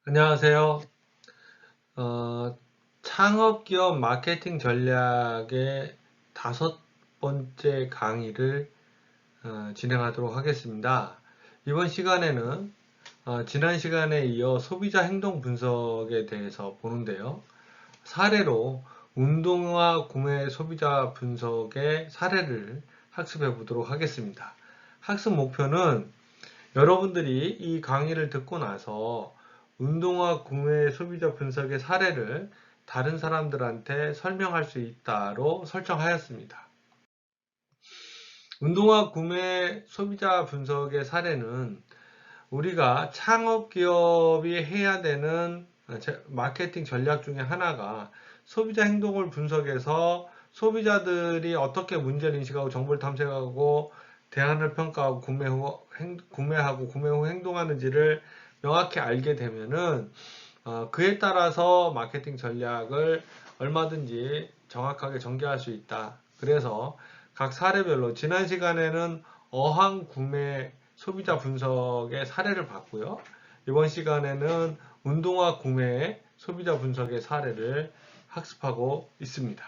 안녕하세요. 창업기업 마케팅 전략의 다섯 번째 강의를 진행하도록 하겠습니다. 이번 시간에는 지난 시간에 이어 소비자 행동 분석에 대해서 보는데요. 사례로 운동화 구매 소비자 분석의 사례를 학습해 보도록 하겠습니다. 학습 목표는 여러분들이 이 강의를 듣고 나서 운동화 구매 소비자 분석의 사례를 다른 사람들한테 설명할 수 있다로 설정하였습니다. 운동화 구매 소비자 분석의 사례는 우리가 창업 기업이 해야 되는 마케팅 전략 중에 하나가 소비자 행동을 분석해서 소비자들이 어떻게 문제를 인식하고 정보를 탐색하고 대안을 평가하고 구매하고 구매 후 행동하는지를 명확히 알게 되면은 그에 따라서 마케팅 전략을 얼마든지 정확하게 전개할 수 있다. 그래서 각 사례별로 지난 시간에는 어항 구매 소비자 분석의 사례를 봤고요. 이번 시간에는 운동화 구매 소비자 분석의 사례를 학습하고 있습니다.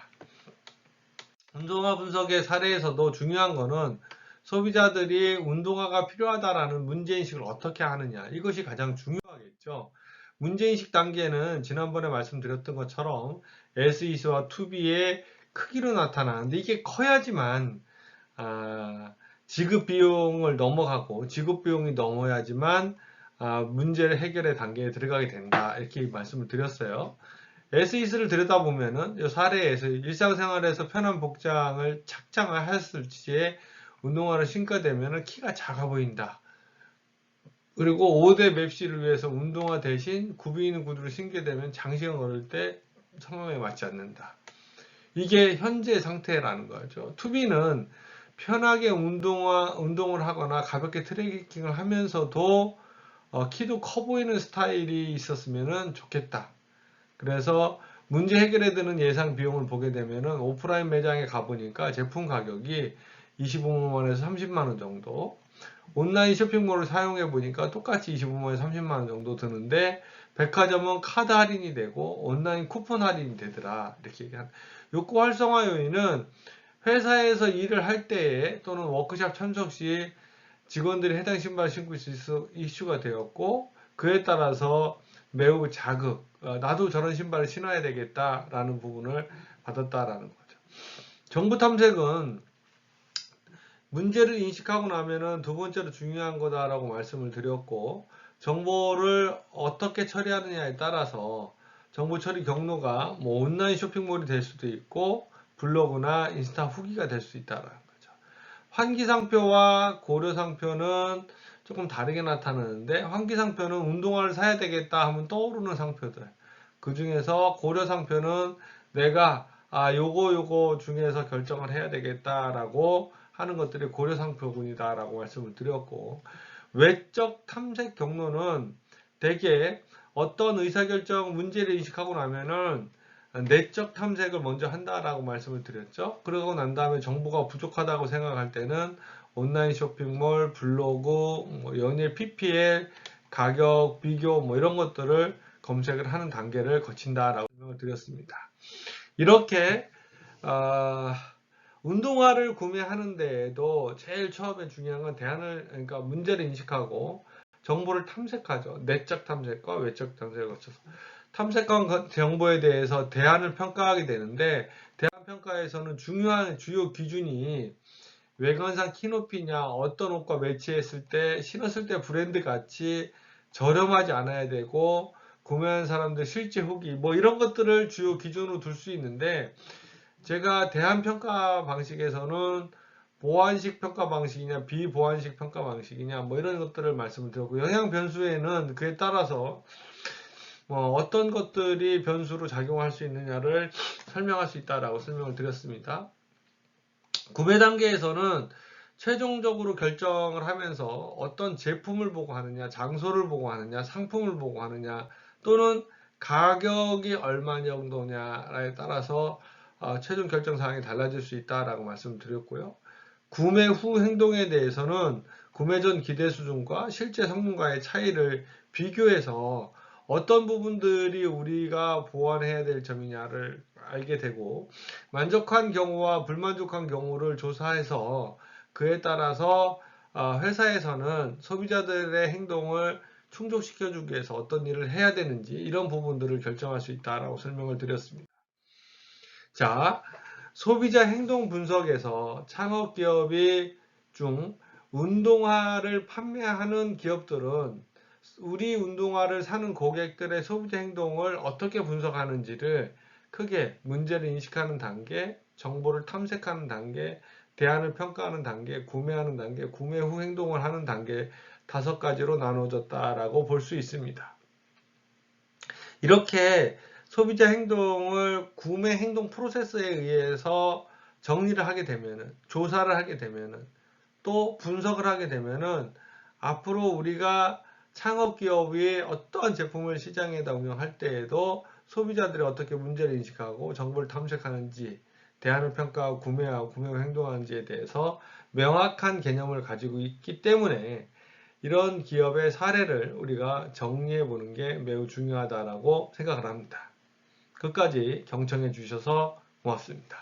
운동화 분석의 사례에서도 중요한 거는 소비자들이 운동화가 필요하다라는 문제인식을 어떻게 하느냐, 이것이 가장 중요하겠죠. 문제인식 단계는 지난번에 말씀드렸던 것처럼 SE와 2B의 크기로 나타나는데, 이게 커야지만 지급 비용을 넘어가고 지급 비용이 넘어야지만 문제를 해결의 단계에 들어가게 된다, 이렇게 말씀을 드렸어요. SES를 들여다보면은 이 사례에서 일상생활에서 편한 복장을 착장을 하였을 시에 운동화를 신게 되면은 키가 작아 보인다. 그리고 5대 맵시를 위해서 운동화 대신 굽이 있는 구두를 신게 되면 장시간 걸을 때 성형에 맞지 않는다. 이게 현재 상태라는 거죠. 투비는 편하게 운동을 하거나 가볍게 트레이닝을 하면서도 키도 커 보이는 스타일이 있었으면 좋겠다. 그래서 문제 해결에 드는 예상 비용을 보게 되면은 오프라인 매장에 가보니까 제품 가격이 25만 원에서 30만 원 정도, 온라인 쇼핑몰을 사용해 보니까 똑같이 25만 원에서 30만 원 정도 드는데 백화점은 카드 할인이 되고 온라인 쿠폰 할인이 되더라, 이렇게 얘기한. 욕구 활성화 요인은 회사에서 일을 할 때에 또는 워크숍 참석 시 직원들이 해당 신발을 신고 있을 수 이슈가 되었고, 그에 따라서 매우 나도 저런 신발을 신어야 되겠다라는 부분을 받았다라는 거죠. 정보 탐색은 문제를 인식하고 나면은 두 번째로 중요한 거다라고 말씀을 드렸고, 정보를 어떻게 처리하느냐에 따라서 정보 처리 경로가 뭐 온라인 쇼핑몰이 될 수도 있고 블로그나 인스타 후기가 될 수 있다라는 거죠. 환기상표와 고려상표는 조금 다르게 나타나는데, 환기상표는 운동화를 사야 되겠다 하면 떠오르는 상표들, 그 중에서 고려상표는 내가 요거 중에서 결정을 해야 되겠다라고 하는 것들이 고려상표군이다라고 말씀을 드렸고, 외적 탐색 경로는 대개 어떤 의사결정 문제를 인식하고 나면은 내적 탐색을 먼저 한다라고 말씀을 드렸죠. 그러고 난 다음에 정보가 부족하다고 생각할 때는 온라인 쇼핑몰, 블로그, 연예 PPL, 가격, 비교 이런 것들을 검색을 하는 단계를 거친다라고 설명을 드렸습니다. 이렇게 운동화를 구매하는 데에도 제일 처음에 중요한 건 그러니까 문제를 인식하고 정보를 탐색하죠. 내적 탐색과 외적 탐색을 거쳐서 탐색한 정보에 대해서 대안을 평가하게 되는데, 대안 평가에서는 중요한 주요 기준이 외관상 키높이냐, 어떤 옷과 매치했을 때 신었을 때 브랜드 같이 저렴하지 않아야 되고, 구매한 사람들 실제 후기 이런 것들을 주요 기준으로 둘 수 있는데, 제가 대안 평가 방식에서는 보완식 평가 방식이냐 비보완식 평가 방식이냐 이런 것들을 말씀을 드렸고, 영향 변수에는 그에 따라서 어떤 것들이 변수로 작용할 수 있느냐를 설명할 수 있다라고 설명을 드렸습니다. 구매 단계에서는 최종적으로 결정을 하면서 어떤 제품을 보고 하느냐, 장소를 보고 하느냐, 상품을 보고 하느냐, 또는 가격이 얼마 정도냐에 따라서 최종 결정 사항이 달라질 수 있다라고 말씀드렸고요. 구매 후 행동에 대해서는 구매 전 기대 수준과 실제 성능과의 차이를 비교해서 어떤 부분들이 우리가 보완해야 될 점이냐를 알게 되고, 만족한 경우와 불만족한 경우를 조사해서 그에 따라서 회사에서는 소비자들의 행동을 충족시켜주기 위해서 어떤 일을 해야 되는지 이런 부분들을 결정할 수 있다라고 설명을 드렸습니다. 자, 소비자 행동 분석에서 창업기업이 중 운동화를 판매하는 기업들은 우리 운동화를 사는 고객들의 소비자 행동을 어떻게 분석하는지를 크게 문제를 인식하는 단계, 정보를 탐색하는 단계, 대안을 평가하는 단계, 구매하는 단계, 구매 후 행동을 하는 단계 5가지로 나눠졌다라고 볼 수 있습니다. 이렇게 소비자 행동을 구매 행동 프로세스에 의해서 정리를 하게 되면은, 조사를 하게 되면은, 또 분석을 하게 되면은, 앞으로 우리가 창업기업이 어떠한 제품을 시장에다 운영할 때에도 소비자들이 어떻게 문제를 인식하고 정보를 탐색하는지, 대안을 평가하고 구매하고 구매 후 행동하는지에 대해서 명확한 개념을 가지고 있기 때문에 이런 기업의 사례를 우리가 정리해 보는 게 매우 중요하다라고 생각을 합니다. 끝까지 경청해 주셔서 고맙습니다.